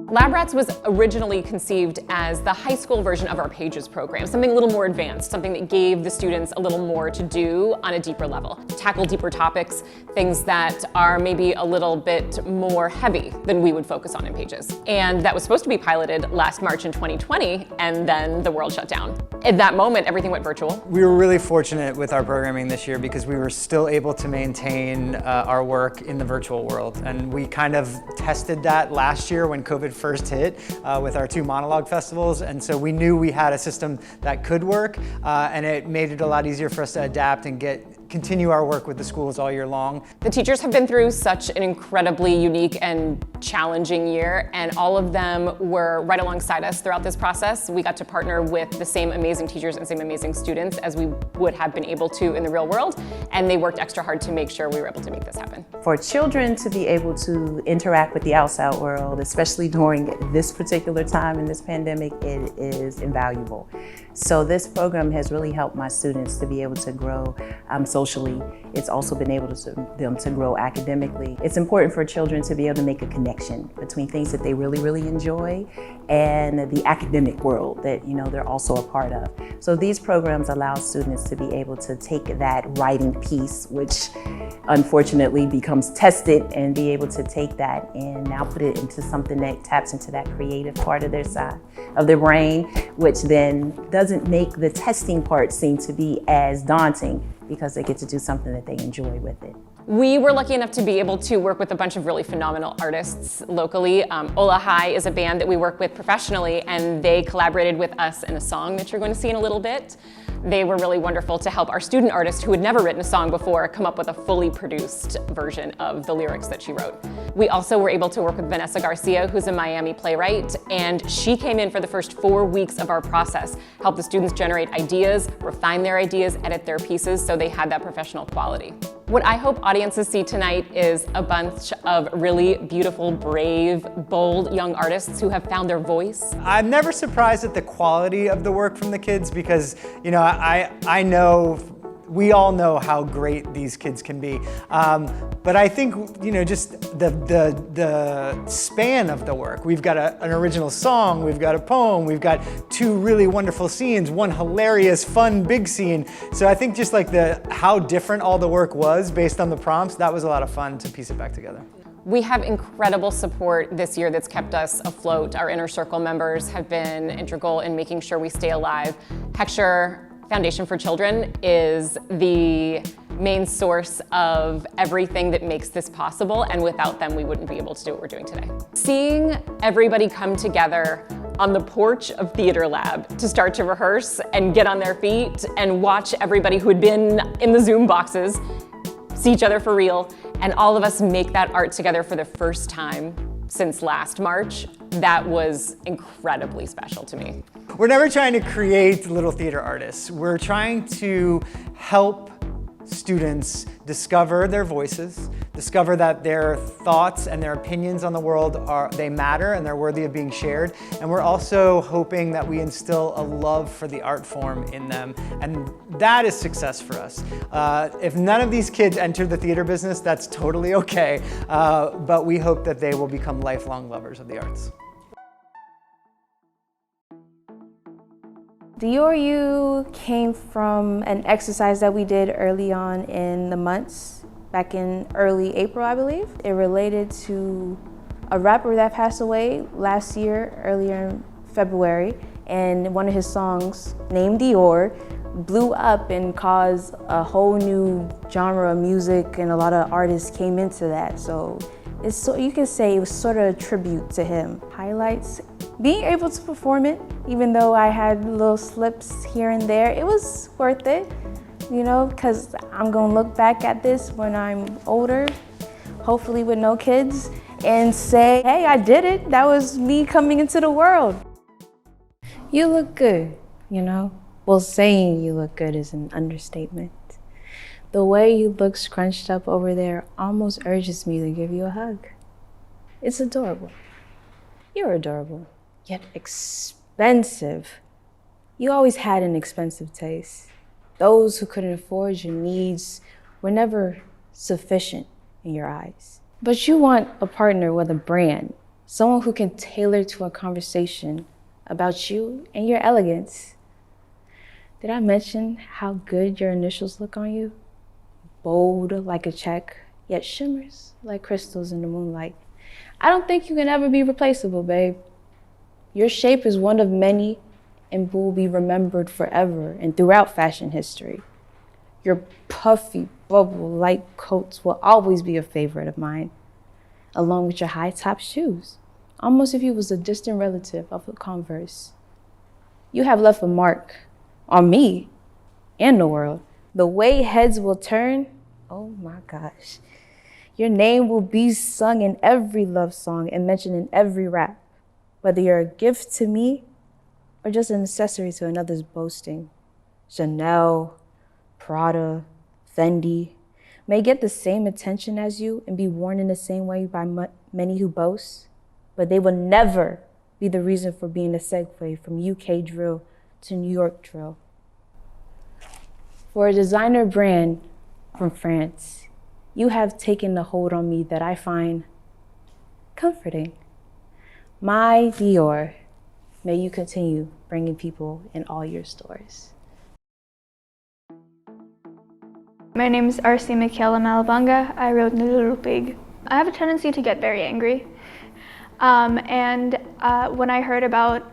LabRATS was originally conceived as the high school version of our Pages program, something a little more advanced, something that gave the students a little more to do on a deeper level. Tackle deeper topics, things that are maybe a little bit more heavy than we would focus on in Pages. And that was supposed to be piloted last March in 2020, and then the world shut down. At that moment, everything went virtual. We were really fortunate with our programming this year because we were still able to maintain our work in the virtual world. And we kind of tested that last year when COVID first hit with our 2 monologue festivals. And so we knew we had a system that could work, and it made it a lot easier for us to adapt and continue our work with the schools all year long. The teachers have been through such an incredibly unique and challenging year, and all of them were right alongside us throughout this process. We got to partner with the same amazing teachers and same amazing students as we would have been able to in the real world, and they worked extra hard to make sure we were able to make this happen. For children to be able to interact with the outside world, especially during this particular time in this pandemic, it is invaluable. So this program has really helped my students to be able to grow socially. It's also been able to them to grow academically. It's important for children to be able to make a connection between things that they really, really enjoy and the academic world that they're also a part of. So these programs allow students to be able to take that writing piece, which unfortunately becomes tested, and be able to take that and now put it into something that taps into that creative part of their side of their brain, which then doesn't make the testing part seem to be as daunting because they get to do something that they enjoy with it. We were lucky enough to be able to work with a bunch of really phenomenal artists locally. Ola High is a band that we work with professionally, and they collaborated with us in a song that you're going to see in a little bit. They were really wonderful to help our student artist, who had never written a song before, come up with a fully produced version of the lyrics that she wrote. We also were able to work with Vanessa Garcia, who's a Miami playwright, and she came in for the first 4 weeks of our process, helped the students generate ideas, refine their ideas, edit their pieces so they had that professional quality. What I hope audiences see tonight is a bunch of really beautiful, brave, bold young artists who have found their voice. I'm never surprised at the quality of the work from the kids because, I know, we all know how great these kids can be. But I think, just the span of the work. We've got an original song, we've got a poem, we've got 2 really wonderful scenes, 1 hilarious, fun, big scene. So I think just like how different all the work was based on the prompts, that was a lot of fun to piece it back together. We have incredible support this year that's kept us afloat. Our Inner Circle members have been integral in making sure we stay alive. Heckscher Foundation for Children is the main source of everything that makes this possible, and without them, we wouldn't be able to do what we're doing today. Seeing everybody come together on the porch of Theater Lab to start to rehearse and get on their feet and watch everybody who had been in the Zoom boxes see each other for real, and all of us make that art together for the first time since last March, that was incredibly special to me. We're never trying to create little theater artists. We're trying to help students discover their voices, discover that their thoughts and their opinions on the world they matter and they're worthy of being shared. And we're also hoping that we instill a love for the art form in them. And that is success for us. If none of these kids enter the theater business, that's totally okay. But we hope that they will become lifelong lovers of the arts. Dior You came from an exercise that we did early on in the months, back in early April, I believe. It related to a rapper that passed away last year, earlier in February, and one of his songs, named Dior, blew up and caused a whole new genre of music, and a lot of artists came into that. So you can say it was sort of a tribute to him. Highlights, being able to perform it, even though I had little slips here and there, it was worth it, because I'm gonna look back at this when I'm older, hopefully with no kids, and say, hey, I did it. That was me coming into the world. You look good, Well, saying you look good is an understatement. The way you look scrunched up over there almost urges me to give you a hug. It's adorable. You're adorable, yet expensive. You always had an expensive taste. Those who couldn't afford your needs were never sufficient in your eyes. But you want a partner with a brand, Someone who can tailor to a conversation about you and your elegance. Did I mention how good your initials look on you? Bold like a check, yet shimmers like crystals in the moonlight. I don't think you can ever be replaceable, babe. Your shape is one of many and will be remembered forever and throughout fashion history. Your puffy, bubble-like coats will always be a favorite of mine, along with your high-top shoes, almost if you was a distant relative of a Converse. You have left a mark on me and the world. The way heads will turn, oh my gosh. Your name will be sung in every love song and mentioned in every rap, whether you're a gift to me or just an accessory to another's boasting. Chanel, Prada, Fendi may get the same attention as you and be worn in the same way by many who boast, but they will never be the reason for being a segue from UK drill to New York drill. For a designer brand from France, you have taken a hold on me that I find comforting. My Dior, may you continue bringing people in all your stores. My name is R.C. Michaela Malabanga. I wrote in Little Pig. I have a tendency to get very angry. When I heard about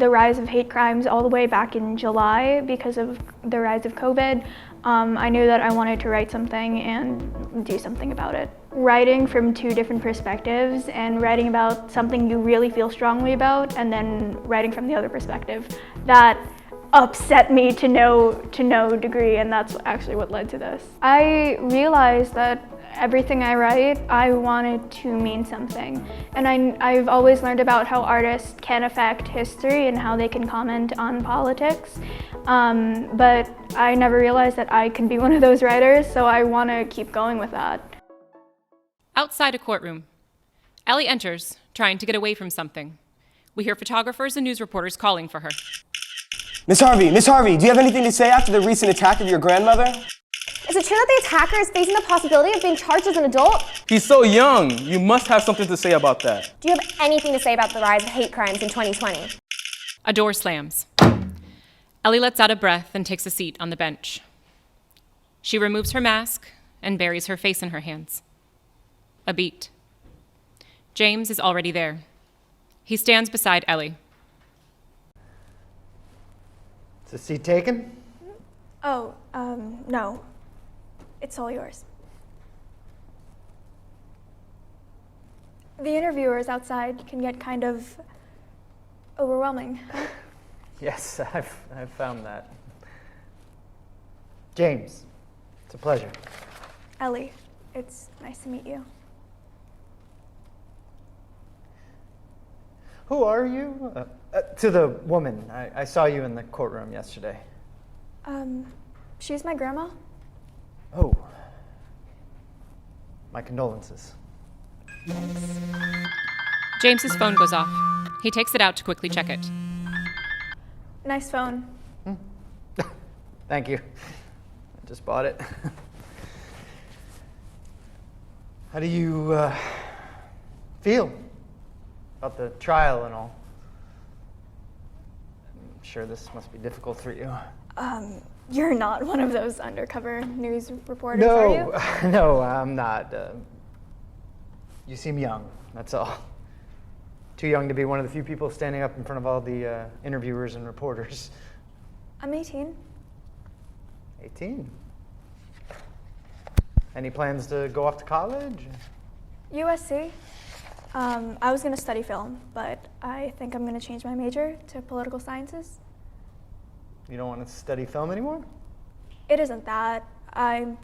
the rise of hate crimes all the way back in July because of the rise of COVID, I knew that I wanted to write something and do something about it. Writing from two different perspectives and writing about something you really feel strongly about and then writing from the other perspective, that upset me to no degree, and that's actually what led to this. I realized that everything I write, I wanted to mean something. And I've always learned about how artists can affect history and how they can comment on politics. But I never realized that I could be one of those writers, so I want to keep going with that. Outside a courtroom, Ellie enters, trying to get away from something. We hear photographers and news reporters calling for her. Miss Harvey, do you have anything to say after the recent attack of your grandmother? Is it true that the attacker is facing the possibility of being charged as an adult? He's so young. You must have something to say about that. Do you have anything to say about the rise of hate crimes in 2020? A door slams. Ellie lets out a breath and takes a seat on the bench. She removes her mask and buries her face in her hands. A beat. James is already there. He stands beside Ellie. Is the seat taken? Oh, no. It's all yours. The interviewers outside can get kind of overwhelming. Yes, I've found that. James, it's a pleasure. Ellie, it's nice to meet you. Who are you? To the woman. I saw you in the courtroom yesterday. She's my grandma. Oh. My condolences. James's phone goes off. He takes it out to quickly check it. Nice phone. Thank you. I just bought it. How do you feel about the trial and all? I'm sure this must be difficult for you. You're not one of those undercover news reporters, are you? No, I'm not. You seem young, that's all. Too young to be one of the few people standing up in front of all the interviewers and reporters. I'm 18. 18? Any plans to go off to college? USC. I was going to study film, but I think I'm going to change my major to political sciences. You don't want to study film anymore? It isn't that. I'm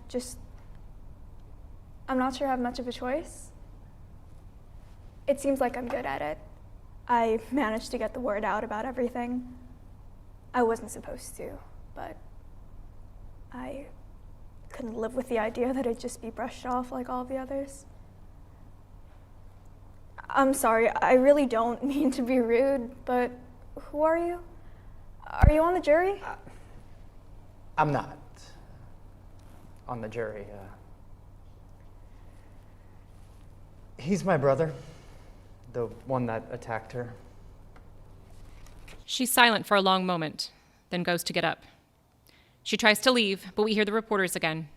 not sure I have much of a choice. It seems like I'm good at it. I managed to get the word out about everything. I wasn't supposed to, but I couldn't live with the idea that it'd just be brushed off like all the others. I'm sorry, I really don't mean to be rude, but who are you? Are you on the jury? I'm not on the jury. He's my brother, the one that attacked her. She's silent for a long moment, then goes to get up. She tries to leave, but we hear the reporters again.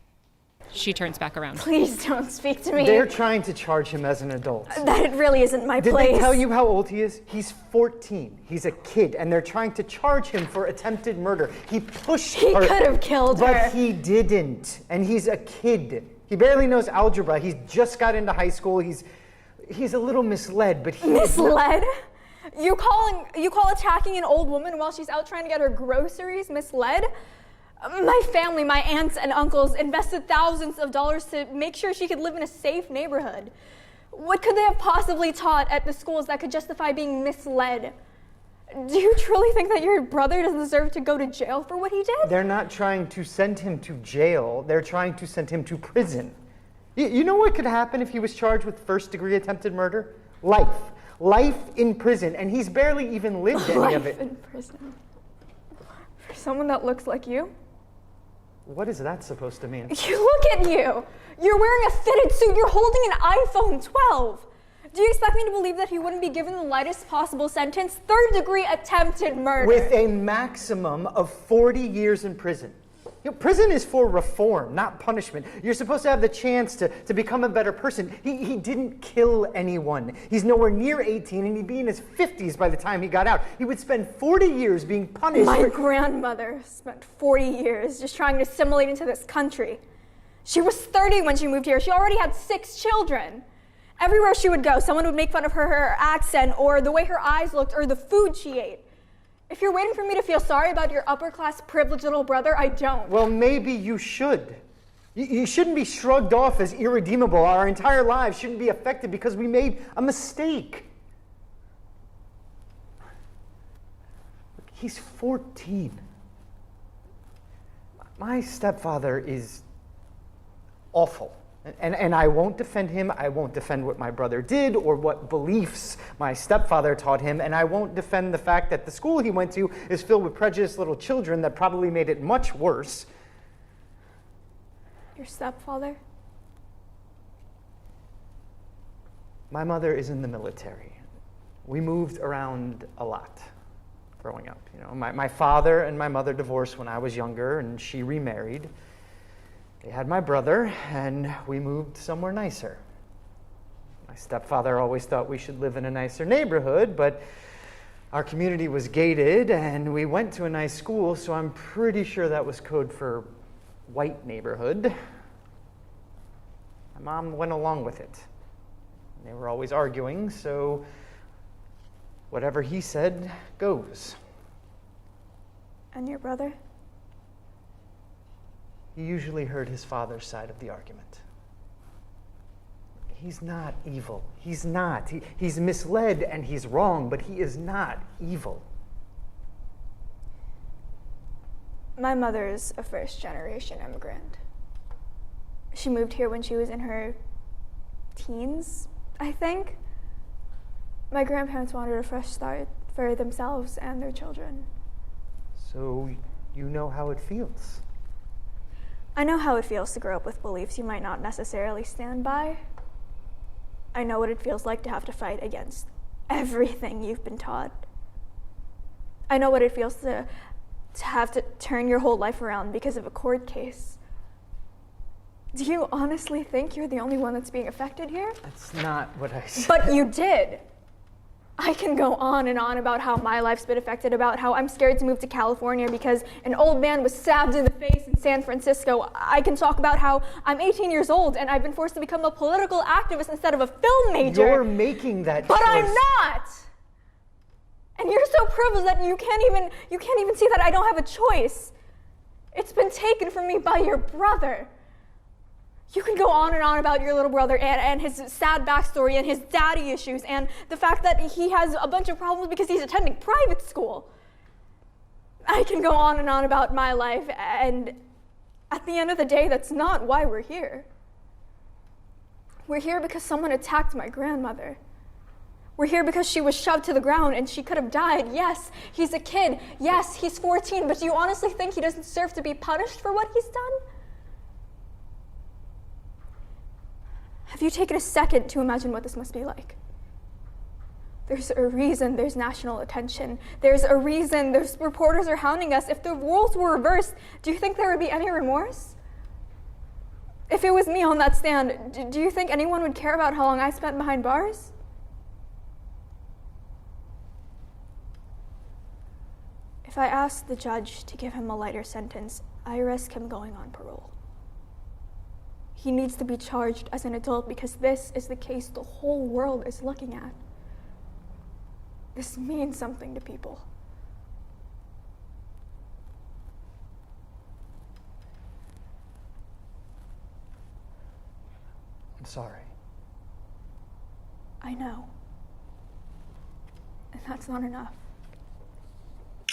She turns back around. Please don't speak to me. They're trying to charge him as an adult. That really isn't my place. Did they tell you how old he is? He's 14. He's a kid, and they're trying to charge him for attempted murder. He pushed her. He could have killed her. But he didn't, and he's a kid. He barely knows algebra. He's just got into high school. He's a little misled, but he Misled? You call attacking an old woman while she's out trying to get her groceries misled? My family, my aunts and uncles invested thousands of dollars to make sure she could live in a safe neighborhood. What could they have possibly taught at the schools that could justify being misled? Do you truly think that your brother doesn't deserve to go to jail for what he did? They're not trying to send him to jail. They're trying to send him to prison. You know what could happen if he was charged with first-degree attempted murder? Life. Life in prison, and he's barely even lived any of it. Life in prison. For someone that looks like you? What is that supposed to mean? You look at you! You're wearing a fitted suit, you're holding an iPhone 12! Do you expect me to believe that he wouldn't be given the lightest possible sentence? Third-degree attempted murder! With a maximum of 40 years in prison. You know, prison is for reform, not punishment. You're supposed to have the chance to become a better person. He didn't kill anyone. He's nowhere near 18, and he'd be in his 50s by the time he got out. He would spend 40 years being punished. My grandmother spent 40 years just trying to assimilate into this country. She was 30 when she moved here. She already had 6 children. Everywhere she would go, someone would make fun of her accent, or the way her eyes looked, or the food she ate. If you're waiting for me to feel sorry about your upper-class privileged little brother, I don't. Well, maybe you should. You shouldn't be shrugged off as irredeemable. Our entire lives shouldn't be affected because we made a mistake. Look, he's 14. My stepfather is awful. And I won't defend him. I won't defend what my brother did or what beliefs my stepfather taught him. And I won't defend the fact that the school he went to is filled with prejudiced little children that probably made it much worse. Your stepfather? My mother is in the military. We moved around a lot growing up. You know, my father and my mother divorced when I was younger, and she remarried. They had my brother, and we moved somewhere nicer. My stepfather always thought we should live in a nicer neighborhood, but our community was gated, and we went to a nice school, so I'm pretty sure that was code for white neighborhood. My mom went along with it. They were always arguing, so whatever he said goes. And your brother? He usually heard his father's side of the argument. He's not evil. He's not. He's misled and he's wrong, but he is not evil. My mother is a first-generation immigrant. She moved here when she was in her teens, I think. My grandparents wanted a fresh start for themselves and their children. So you know how it feels. I know how it feels to grow up with beliefs you might not necessarily stand by. I know what it feels like to have to fight against everything you've been taught. I know what it feels to have to turn your whole life around because of a court case. Do you honestly think you're the only one that's being affected here? That's not what I said. But you did. I can go on and on about how my life's been affected, about how I'm scared to move to California because an old man was stabbed in the face in San Francisco. I can talk about how I'm 18 years old and I've been forced to become a political activist instead of a film major. You're making that But choice. I'm not! And you're so privileged that you can't even see that I don't have a choice. It's been taken from me by your brother. You can go on and on about your little brother and his sad backstory and his daddy issues and the fact that he has a bunch of problems because he's attending private school. I can go on and on about my life, and at the end of the day, that's not why we're here. We're here because someone attacked my grandmother. We're here because she was shoved to the ground and she could have died. Yes, he's a kid. Yes, he's 14, but do you honestly think he doesn't deserve to be punished for what he's done? Have you taken a second to imagine what this must be like? There's a reason there's national attention. There's a reason those reporters are hounding us. If the roles were reversed, do you think there would be any remorse? If it was me on that stand, do you think anyone would care about how long I spent behind bars? If I ask the judge to give him a lighter sentence, I risk him going on parole. He needs to be charged as an adult because this is the case the whole world is looking at. This means something to people. I'm sorry. I know. And that's not enough.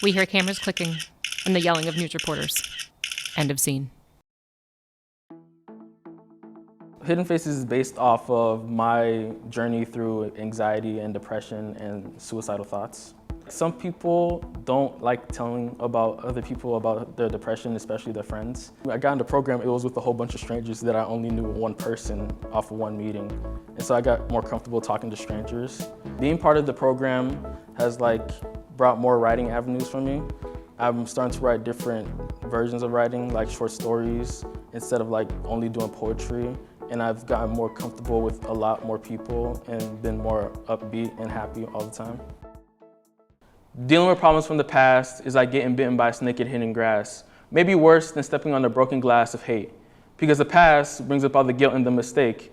We hear cameras clicking and the yelling of news reporters. End of scene. Hidden Faces is based off of my journey through anxiety and depression and suicidal thoughts. Some people don't like telling about other people about their depression, especially their friends. I got into the program, it was with a whole bunch of strangers that I only knew one person off of one meeting. And so I got more comfortable talking to strangers. Being part of the program has brought more writing avenues for me. I'm starting to write different versions of writing, like short stories, instead of only doing poetry. And I've gotten more comfortable with a lot more people and been more upbeat and happy all the time. Dealing with problems from the past is like getting bitten by a snake in hidden grass. Maybe worse than stepping on the broken glass of hate. Because the past brings up all the guilt and the mistake.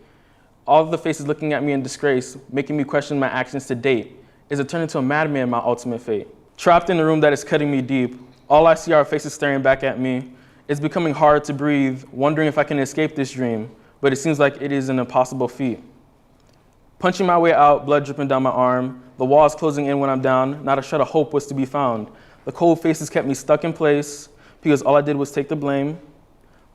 All of the faces looking at me in disgrace, making me question my actions to date. Is it turning into a madman my ultimate fate? Trapped in a room that is cutting me deep, all I see are faces staring back at me. It's becoming hard to breathe, wondering if I can escape this dream. But it seems like it is an impossible feat. Punching my way out, blood dripping down my arm, the walls closing in when I'm down, not a shred of hope was to be found. The cold faces kept me stuck in place because all I did was take the blame.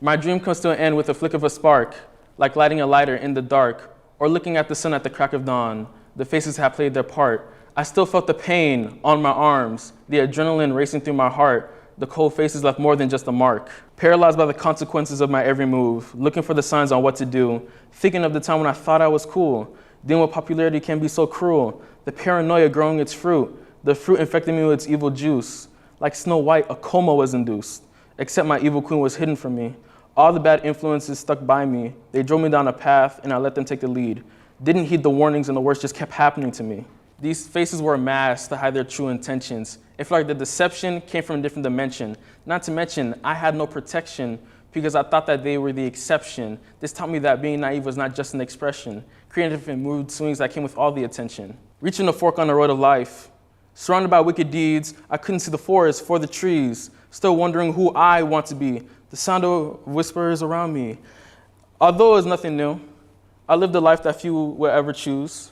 My dream comes to an end with a flick of a spark, like lighting a lighter in the dark or looking at the sun at the crack of dawn. The faces have played their part. I still felt the pain on my arms, the adrenaline racing through my heart. The cold faces left more than just a mark. Paralyzed by the consequences of my every move, looking for the signs on what to do, thinking of the time when I thought I was cool. Dealing with popularity can be so cruel. The paranoia growing its fruit, the fruit infecting me with its evil juice. Like Snow White, a coma was induced, except my evil queen was hidden from me. All the bad influences stuck by me. They drove me down a path and I let them take the lead. Didn't heed the warnings and the worst just kept happening to me. These faces were masks to hide their true intentions. It felt like the deception came from a different dimension. Not to mention, I had no protection because I thought that they were the exception. This taught me that being naive was not just an expression, creating different mood swings that came with all the attention. Reaching a fork on the road of life. Surrounded by wicked deeds, I couldn't see the forest for the trees. Still wondering who I want to be. The sound of whispers around me. Although it's nothing new, I lived a life that few would ever choose.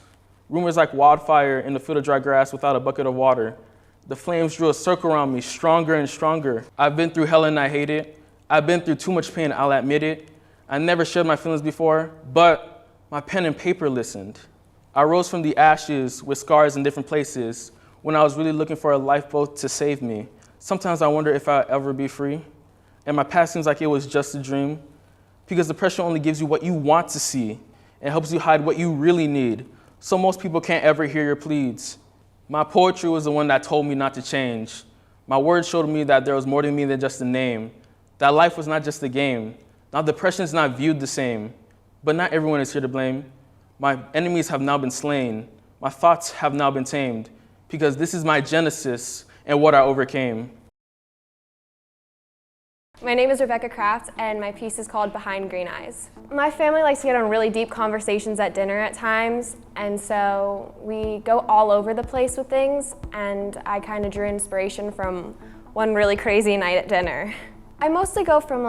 Rumors like wildfire in the field of dry grass without a bucket of water. The flames drew a circle around me, stronger and stronger. I've been through hell and I hate it. I've been through too much pain, I'll admit it. I never shared my feelings before, but my pen and paper listened. I rose from the ashes with scars in different places when I was really looking for a lifeboat to save me. Sometimes I wonder if I'll ever be free. And my past seems like it was just a dream. Because depression only gives you what you want to see and helps you hide what you really need. So most people can't ever hear your pleads. My poetry was the one that told me not to change. My words showed me that there was more to me than just a name. That life was not just a game. Now depression is not viewed the same. But not everyone is here to blame. My enemies have now been slain. My thoughts have now been tamed. Because this is my genesis and what I overcame. My name is Rebecca Kraft, and my piece is called Behind Green Eyes. My family likes to get on really deep conversations at dinner at times, and so we go all over the place with things, and I kind of drew inspiration from one really crazy night at dinner. I mostly go from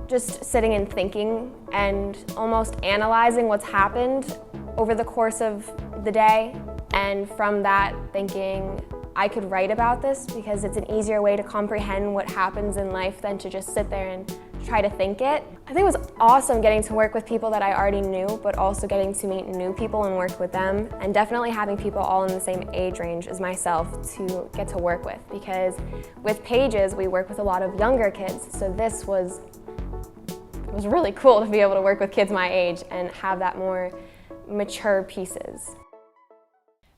just sitting and thinking and almost analyzing what's happened over the course of the day, and from that thinking, I could write about this because it's an easier way to comprehend what happens in life than to just sit there and try to think it. I think it was awesome getting to work with people that I already knew, but also getting to meet new people and work with them, and definitely having people all in the same age range as myself to get to work with, because with Pages, we work with a lot of younger kids, so it was really cool to be able to work with kids my age and have that more mature pieces.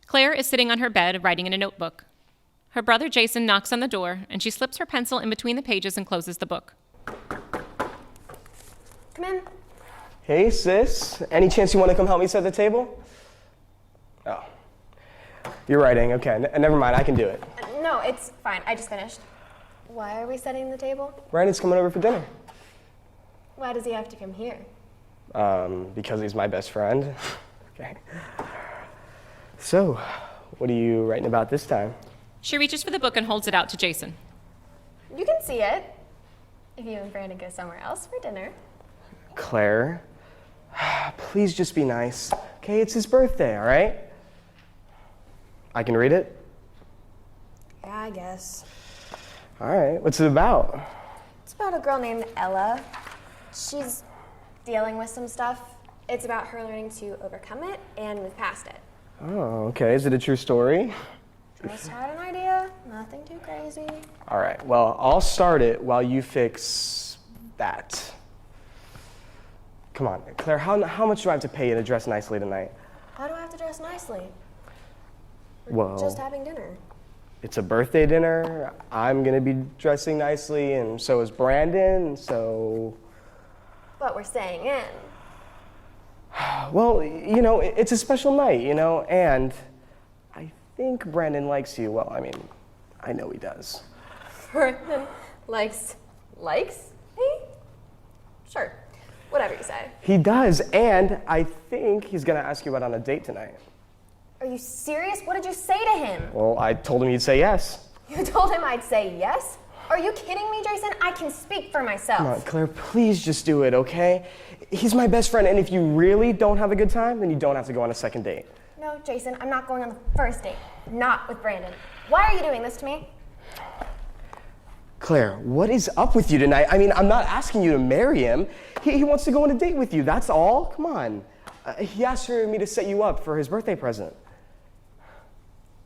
Claire is sitting on her bed writing in a notebook. Her brother Jason knocks on the door, and she slips her pencil in between the pages and closes the book. Come in. Hey, sis. Any chance you want to come help me set the table? Oh. You're writing. Okay, never mind. I can do it. No, it's fine. I just finished. Why are we setting the table? Brandon's coming over for dinner. Why does he have to come here? Because he's my best friend. Okay. So, what are you writing about this time? She reaches for the book and holds it out to Jason. You can see it. If you and Brandon go somewhere else for dinner. Claire, please just be nice. Okay, it's his birthday, all right? I can read it? Yeah, I guess. All right, what's it about? It's about a girl named Ella. She's dealing with some stuff. It's about her learning to overcome it and move past it. Oh, okay. Is it a true story? Just had an idea. Nothing too crazy. All right, well, I'll start it while you fix that. Come on, Claire, how much do I have to pay you to dress nicely tonight? Why do I have to dress nicely? Well, just having dinner. It's a birthday dinner. I'm gonna be dressing nicely, and so is Brandon, so... But we're staying in. Well, you know, it's a special night, you know, and I think Brandon likes you. Well, I mean, I know he does. Brandon likes me? Sure. Whatever you say. He does, and I think he's gonna ask you out on a date tonight. Are you serious? What did you say to him? Well, I told him you'd say yes. You told him I'd say yes? Are you kidding me, Jason? I can speak for myself. Come on, Claire, please just do it, okay? He's my best friend, and if you really don't have a good time, then you don't have to go on a second date. No, Jason, I'm not going on the first date. Not with Brandon. Why are you doing this to me? Claire, what is up with you tonight? I mean, I'm not asking you to marry him. He wants to go on a date with you, that's all. Come on. He asked for me to set you up for his birthday present.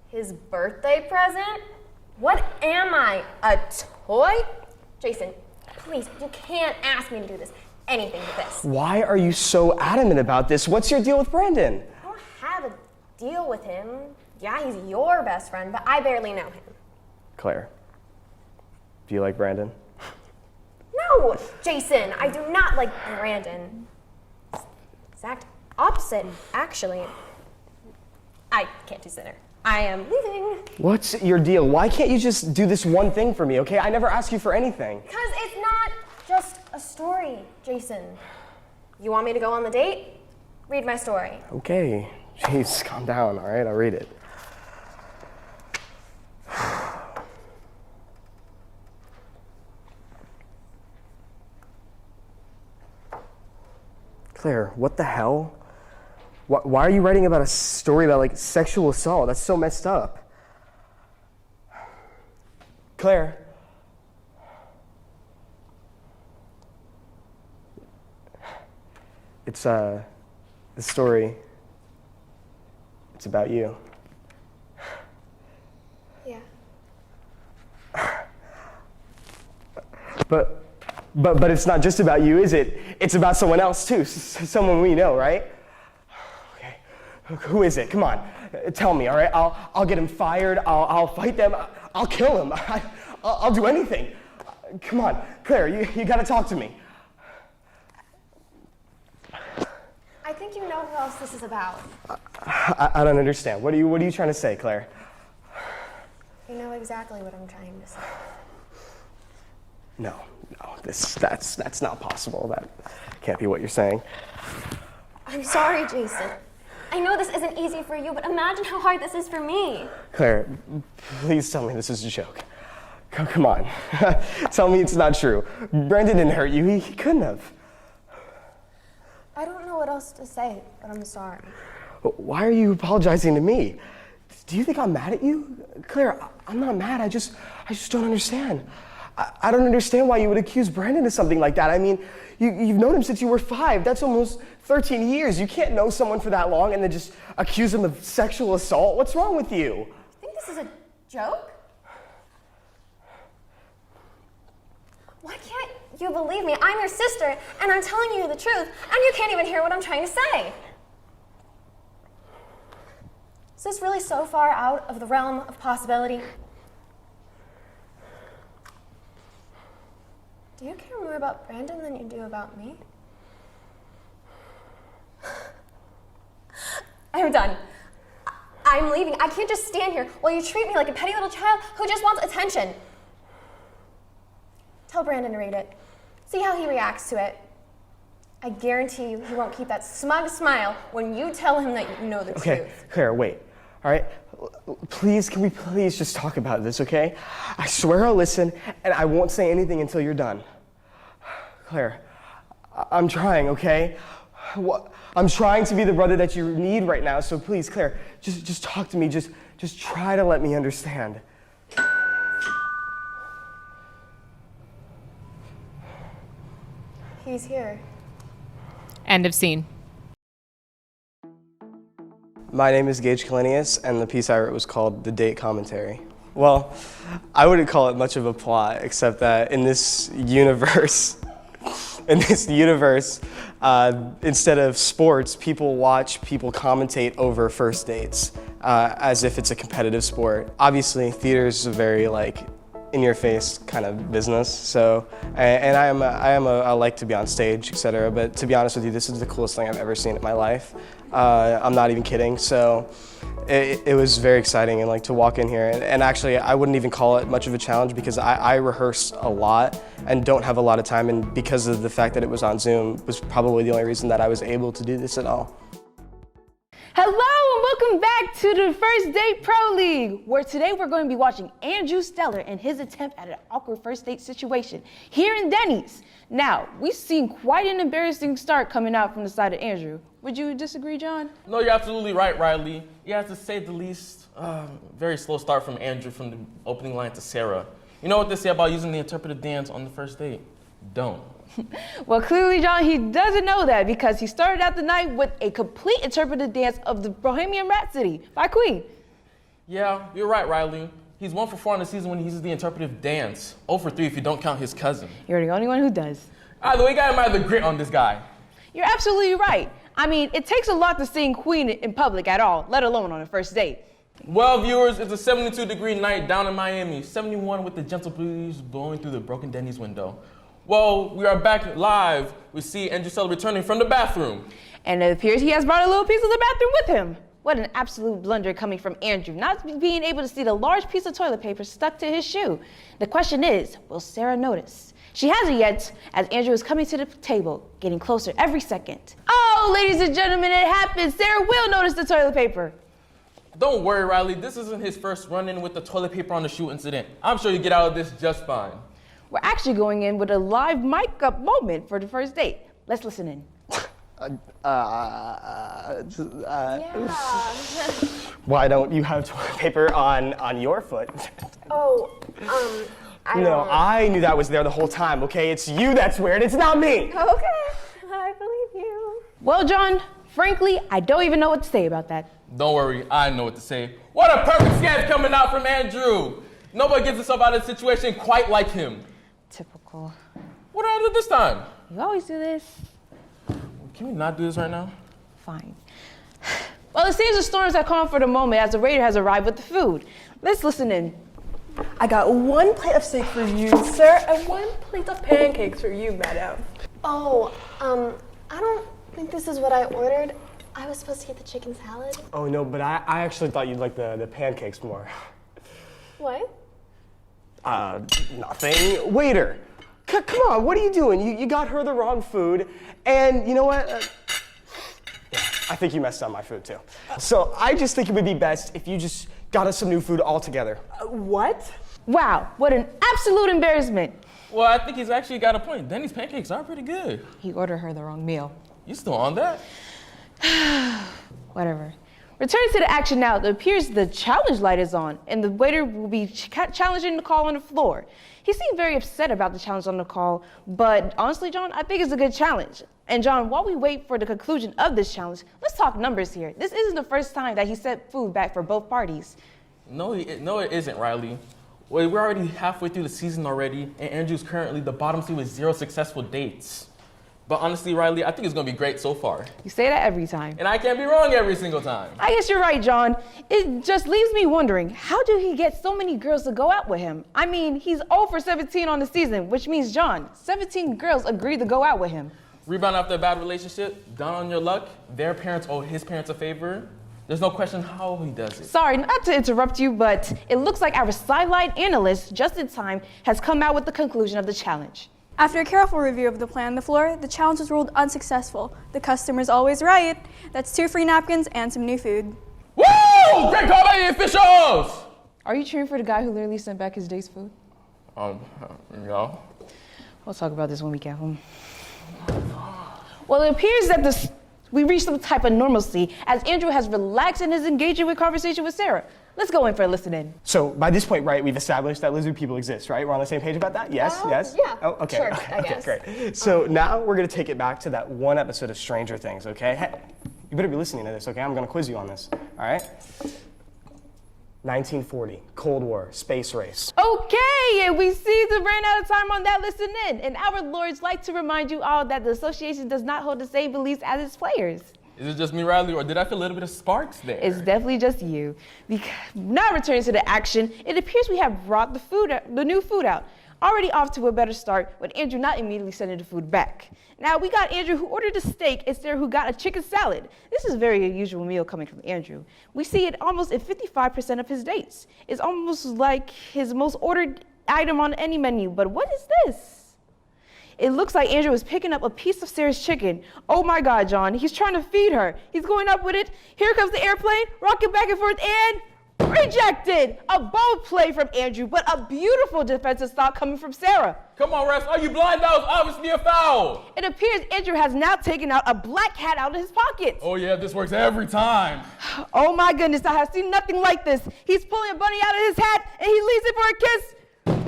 His birthday present? What am I, a toy? Jason, please, you can't ask me to do this. Anything but this. Why are you so adamant about this? What's your deal with Brandon? I don't have a deal with him. Yeah, he's your best friend, but I barely know him. Claire, do you like Brandon? No, Jason, I do not like Brandon. Exact opposite, actually. I can't do dinner. I am leaving. What's your deal? Why can't you just do this one thing for me, okay? I never ask you for anything. Because it's not just a story, Jason. You want me to go on the date? Read my story. Okay. Jeez, calm down, all right? I'll read it. Claire, what the hell? Why are you writing about a story about, like, sexual assault? That's so messed up. Claire. It's, the story, it's about you. Yeah. But it's not just about you, is it? It's about someone else, too. Someone we know, right? Okay. Who is it? Come on. Tell me, all right? I'll get him fired. I'll fight them. I'll kill him. I'll do anything. Come on. Claire, you got to talk to me. I think you know who else this is about. I don't understand. What are you trying to say, Claire? You know exactly what I'm trying to say. No, that's not possible. That can't be what you're saying. I'm sorry, Jason. I know this isn't easy for you, but imagine how hard this is for me. Claire, please tell me this is a joke. Come on. Tell me it's not true. Brandon didn't hurt you. He couldn't have. I don't know what else to say, but I'm sorry. Why are you apologizing to me? Do you think I'm mad at you? Claire, I'm not mad. I just don't understand. I don't understand why you would accuse Brandon of something like that. I mean, you've known him since you were 5. That's almost 13 years. You can't know someone for that long and then just accuse him of sexual assault. What's wrong with you? You think this is a joke? Why can't you believe me? I'm your sister, and I'm telling you the truth, and you can't even hear what I'm trying to say. Is this really so far out of the realm of possibility? Do you care more about Brandon than you do about me? I'm done. I'm leaving. I can't just stand here while you treat me like a petty little child who just wants attention. Tell Brandon to read it. See how he reacts to it. I guarantee you he won't keep that smug smile when you tell him that you know the truth. Okay, Claire, wait. All right? Please, can we please just talk about this, okay? I swear I'll listen, and I won't say anything until you're done. Claire, I'm trying, okay? I'm trying to be the brother that you need right now, so please, Claire, just talk to me. Just try to let me understand. He's here. End of scene. My name is Gage Kalenius, and the piece I wrote was called The Date Commentary. Well, I wouldn't call it much of a plot, except that in this universe, instead of sports, people watch people commentate over first dates as if it's a competitive sport. Obviously, theater is a very in-your-face kind of business. So, and I like to be on stage, etc. But to be honest with you, this is the coolest thing I've ever seen in my life. I'm not even kidding. So, it was very exciting and to walk in here. And actually, I wouldn't even call it much of a challenge because I rehearse a lot and don't have a lot of time. And because of the fact that it was on Zoom, was probably the only reason that I was able to do this at all. Hello and welcome back to the First Date Pro League, where today we're going to be watching Andrew Stellar and his attempt at an awkward first date situation here in Denny's. Now, we've seen quite an embarrassing start coming out from the side of Andrew. Would you disagree, John? No, you're absolutely right, Riley. Yeah, to say the least, very slow start from Andrew from the opening line to Sarah. You know what they say about using the interpretive dance on the first date? Don't. Well, clearly, John, he doesn't know that because he started out the night with a complete interpretive dance of the Bohemian Rhapsody by Queen. Yeah, you're right, Riley. He's 1 for 4 on the season when he uses the interpretive dance. 0 for 3 if you don't count his cousin. You're the only one who does. Either way, you gotta admire the grit on this guy. You're absolutely right. I mean, it takes a lot to sing Queen in public at all, let alone on a first date. Well, viewers, it's a 72-degree night down in Miami. 71 with the gentle breeze blowing through the broken Denny's window. Well, we are back live. We see Andrew Stellar returning from the bathroom. And it appears he has brought a little piece of the bathroom with him. What an absolute blunder coming from Andrew, not being able to see the large piece of toilet paper stuck to his shoe. The question is, will Sarah notice? She hasn't yet, as Andrew is coming to the table, getting closer every second. Oh, ladies and gentlemen, it happened. Sarah will notice the toilet paper. Don't worry, Riley. This isn't his first run-in with the toilet paper on the shoe incident. I'm sure you get out of this just fine. We're actually going in with a live mic-up moment for the first date. Let's listen in. Why don't you have toilet paper on your foot? I knew that was there the whole time, okay? It's you that's weird, it's not me! Okay, I believe you. Well, John, frankly, I don't even know what to say about that. Don't worry, I know what to say. What a perfect sketch coming out from Andrew! Nobody gets himself out of the situation quite like him. Typical. What did I do this time? You always do this. Can we not do this right now? Fine. Well, it seems the storms have calmed for the moment as the waiter has arrived with the food. Let's listen in. I got 1 plate of steak for you, sir, and 1 plate of pancakes for you, madam. Oh, I don't think this is what I ordered. I was supposed to get the chicken salad. Oh no, but I actually thought you'd like the pancakes more. What? Nothing. Waiter, come on, what are you doing? You got her the wrong food, and you know what? I think you messed up my food too. So I just think it would be best if you just got us some new food altogether. What? Wow, what an absolute embarrassment. Well, I think he's actually got a point. Denny's pancakes are pretty good. He ordered her the wrong meal. You still on that? Whatever. Returning to the action now, it appears the challenge light is on, and the waiter will be challenging the call on the floor. He seemed very upset about the challenge on the call, but honestly, John, I think it's a good challenge. And John, while we wait for the conclusion of this challenge, let's talk numbers here. This isn't the first time that he set food back for both parties. No, it isn't, Riley. Well, we're already halfway through the season already, and Andrew's currently the bottom seed with 0 successful dates. But honestly, Riley, I think it's gonna be great so far. You say that every time. And I can't be wrong every single time. I guess you're right, John. It just leaves me wondering, how did he get so many girls to go out with him? I mean, he's 0 for 17 on the season, which means, John, 17 girls agreed to go out with him. Rebound after a bad relationship, down on your luck, their parents owe his parents a favor. There's no question how he does it. Sorry, not to interrupt you, but it looks like our sideline analyst, just in time, has come out with the conclusion of the challenge. After a careful review of the plan on the floor, the challenge was ruled unsuccessful. The customer's always right. That's 2 free napkins and some new food. Woo! Great call by the officials! Are you cheering for the guy who literally sent back his date's food? No. We'll talk about this when we get home. Well, it appears that we reached some type of normalcy as Andrew has relaxed in his engagement with conversation with Sarah. Let's go in for a listen in. So by this point, right, we've established that lizard people exist, right? We're on the same page about that? Yes, yes? Yeah. Oh, okay. Sure, Okay, I guess. great. So now we're gonna take it back to that one episode of Stranger Things, okay? Hey, you better be listening to this, okay? I'm gonna quiz you on this, all right? 1940, Cold War, space race. Okay, and we see to ran out of time on that listen in. And our lords like to remind you all that the association does not hold the same beliefs as its players. Is it just me, Riley, or did I feel a little bit of sparks there? It's definitely just you. Now returning to the action, it appears we have brought the new food out. Already off to a better start, with Andrew not immediately sending the food back. Now we got Andrew who ordered a steak and Sarah who got a chicken salad. This is a very unusual meal coming from Andrew. We see it almost in 55% of his dates. It's almost like his most ordered item on any menu, but what is this? It looks like Andrew is picking up a piece of Sarah's chicken. Oh my God, John, he's trying to feed her. He's going up with it. Here comes the airplane, rocking back and forth, and rejected. A bold play from Andrew, but a beautiful defensive stop coming from Sarah. Come on, refs, are you blind? That was obviously a foul. It appears Andrew has now taken out a black cat out of his pocket. Oh yeah, this works every time. Oh my goodness, I have seen nothing like this. He's pulling a bunny out of his hat, and he leaves it for a kiss.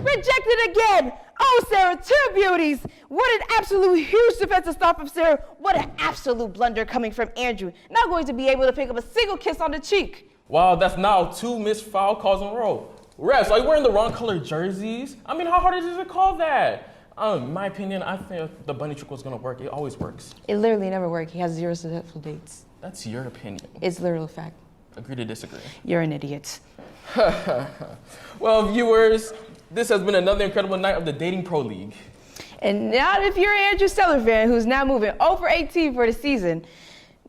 Rejected again. Oh, Sarah, 2 beauties. What an absolute huge defensive stop from Sarah. What an absolute blunder coming from Andrew. Not going to be able to pick up a single kiss on the cheek. Wow, that's now 2 missed foul calls in a row. Refs, are you wearing the wrong color jerseys? I mean, how hard is it to call that? In my opinion, I think the bunny trick was gonna work. It always works. It literally never worked. He has 0 successful dates. That's your opinion. It's literal fact. Agree to disagree. You're an idiot. Well, viewers, this has been another incredible night of the Dating Pro League. And now if you're an Andrew Seller fan who's now moving 0 for 18 for the season,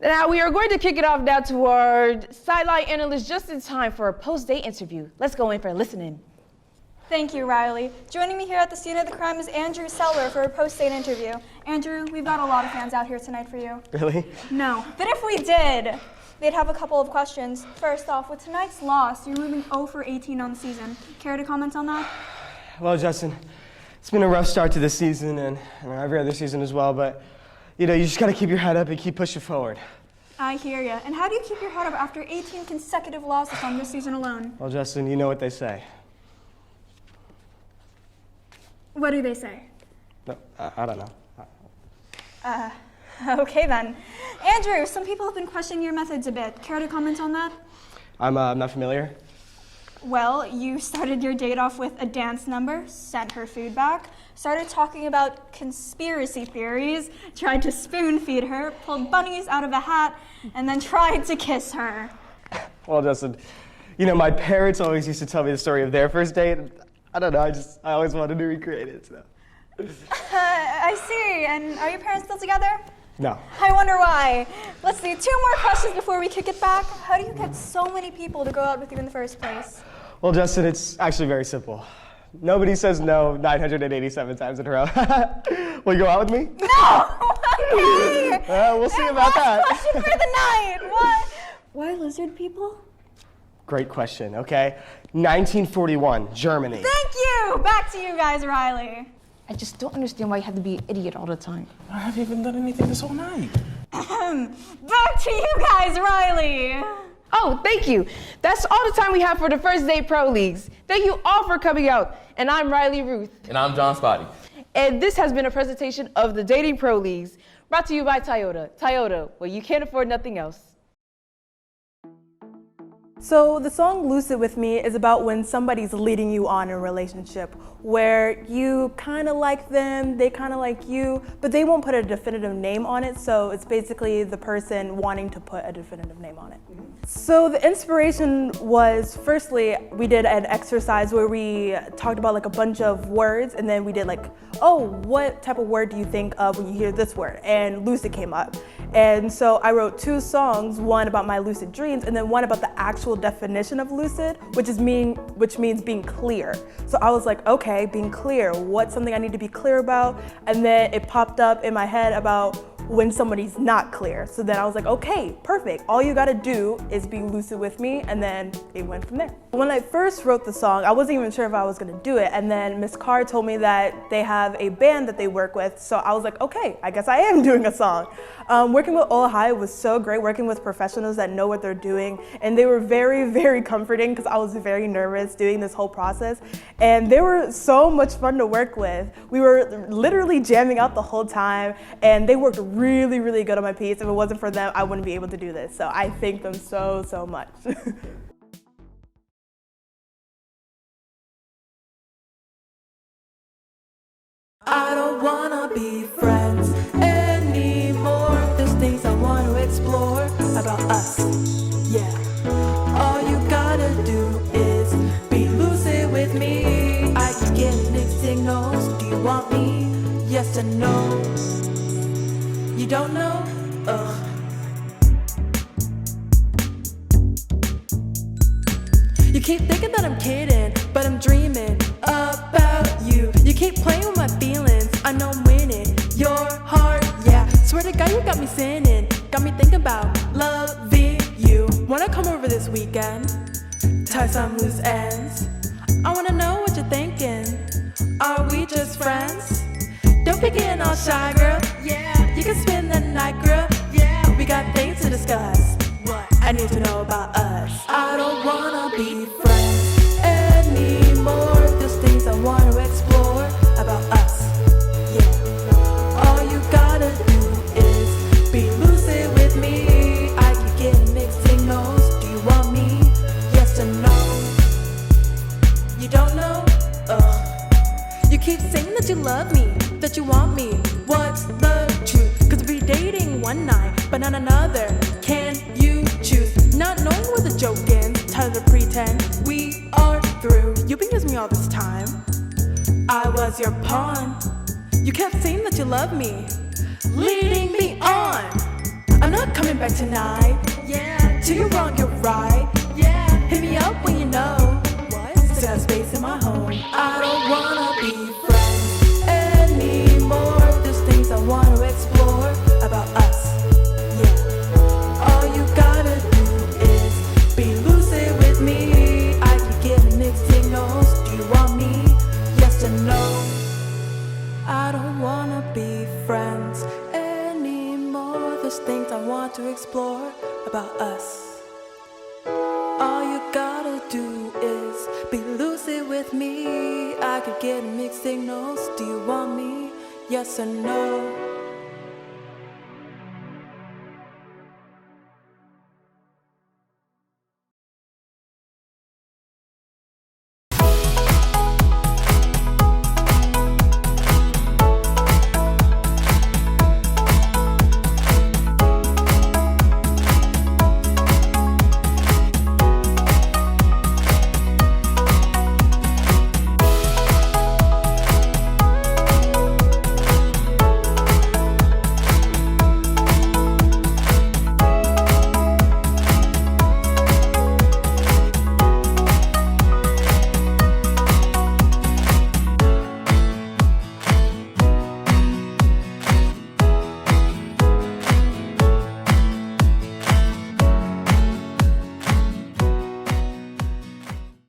now we are going to kick it off now to our sideline analyst just in time for a post-date interview. Let's go in for a listen in. Thank you, Riley. Joining me here at the scene of the crime is Andrew Seller for a post-date interview. Andrew, we've got a lot of fans out here tonight for you. Really? No, but if we did, they'd have a couple of questions. First off, with tonight's loss, you're moving 0 for 18 on the season. Care to comment on that? Well, Justin, it's been a rough start to this season and every other season as well, but you know, you just gotta keep your head up and keep pushing forward. I hear ya. And how do you keep your head up after 18 consecutive losses on this season alone? Well, Justin, you know what they say. What do they say? No, I don't know. Okay then. Andrew, some people have been questioning your methods a bit. Care to comment on that? I'm not familiar. Well, you started your date off with a dance number, sent her food back, started talking about conspiracy theories, tried to spoon feed her, pulled bunnies out of a hat, and then tried to kiss her. Well, Justin, you know, my parents always used to tell me the story of their first date. I don't know, I always wanted to recreate it, so. I see. And are your parents still together? No. I wonder why. Let's see, 2 more questions before we kick it back. How do you get so many people to go out with you in the first place? Well, Justin, it's actually very simple. Nobody says no 987 times in a row. Will you go out with me? No! Okay! We'll see about that. Last question for the night. What? Why lizard people? Great question, okay? 1941, Germany. Thank you! Back to you guys, Riley. I just don't understand why you have to be an idiot all the time. I haven't even done anything this whole night. Back to you guys, Riley. Oh, thank you. That's all the time we have for the First Date Pro Leagues. Thank you all for coming out. And I'm Riley Ruth. And I'm John Spotty. And this has been a presentation of the Dating Pro Leagues, brought to you by Toyota. Toyota, well, you can't afford nothing else. So the song Lucid with Me is about when somebody's leading you on in a relationship where you kind of like them, they kind of like you, but they won't put a definitive name on it, so it's basically the person wanting to put a definitive name on it. So the inspiration was, firstly, we did an exercise where we talked about like a bunch of words, and then we did like, oh, what type of word do you think of when you hear this word? And lucid came up. And so I wrote 2 songs, one about my lucid dreams, and then one about the actual definition of lucid, which means being clear. So I was like, okay, being clear, what's something I need to be clear about? And then it popped up in my head about when somebody's not clear. So then I was like, okay, perfect. All you gotta do is be lucid with me, and then it went from there. When I first wrote the song, I wasn't even sure if I was gonna do it, and then Miss Carr told me that they have a band that they work with, so I was like, okay, I guess I am doing a song. Working with Ola High was so great, working with professionals that know what they're doing, and they were very, very comforting because I was very nervous doing this whole process, and they were so much fun to work with. We were literally jamming out the whole time, and they worked really, really good on my piece. If it wasn't for them, I wouldn't be able to do this, so I thank them so, so much. I don't wanna be friends anymore. There's things I want to explore about us, yeah. All you gotta do is be lucid with me. I can get mixed signals. Do you want me? Yes or no? You don't know? Ugh. You keep thinking that I'm kidding, but I'm dreaming about you. You keep playing with my feelings, I know I'm winning your heart, yeah. Swear to God, you got me sinning, got me thinking about loving you. Wanna come over this weekend, tie some loose ends? I wanna know what you're thinking, are we just friends? Don't be getting all shy, girl, yeah. You can spend the night, girl, yeah. We got things to discuss, what I need to know about us. I don't wanna be friends anymore. There's things I want to explore about us, yeah. All you gotta do is be lucid with me. I can get mixed signals. Do you want me? Yes or no? You don't know? Ugh. You keep saying that you love me, that you want me. What's the truth? Cause we dating one night, but not another. Can you choose? Not knowing where the joke ends, tired of pretend. We are through. You've been using me all this time. I was your pawn. You kept saying that you love me, leading me on. I'm not coming back tonight. Yeah. Till you're wrong, you're right. Yeah. Hit me up when you know. What? Still have space in my home. I don't wanna be friends anymore. There's things I want to explore about us. Yeah. All you gotta do is be lucid with me. I can get mixed signals. Do you want me? Yes or no? I don't wanna be friends anymore. There's things I want to explore about us. All you gotta do is be lucid with me. I could get mixed signals. Do you want me? Yes or no?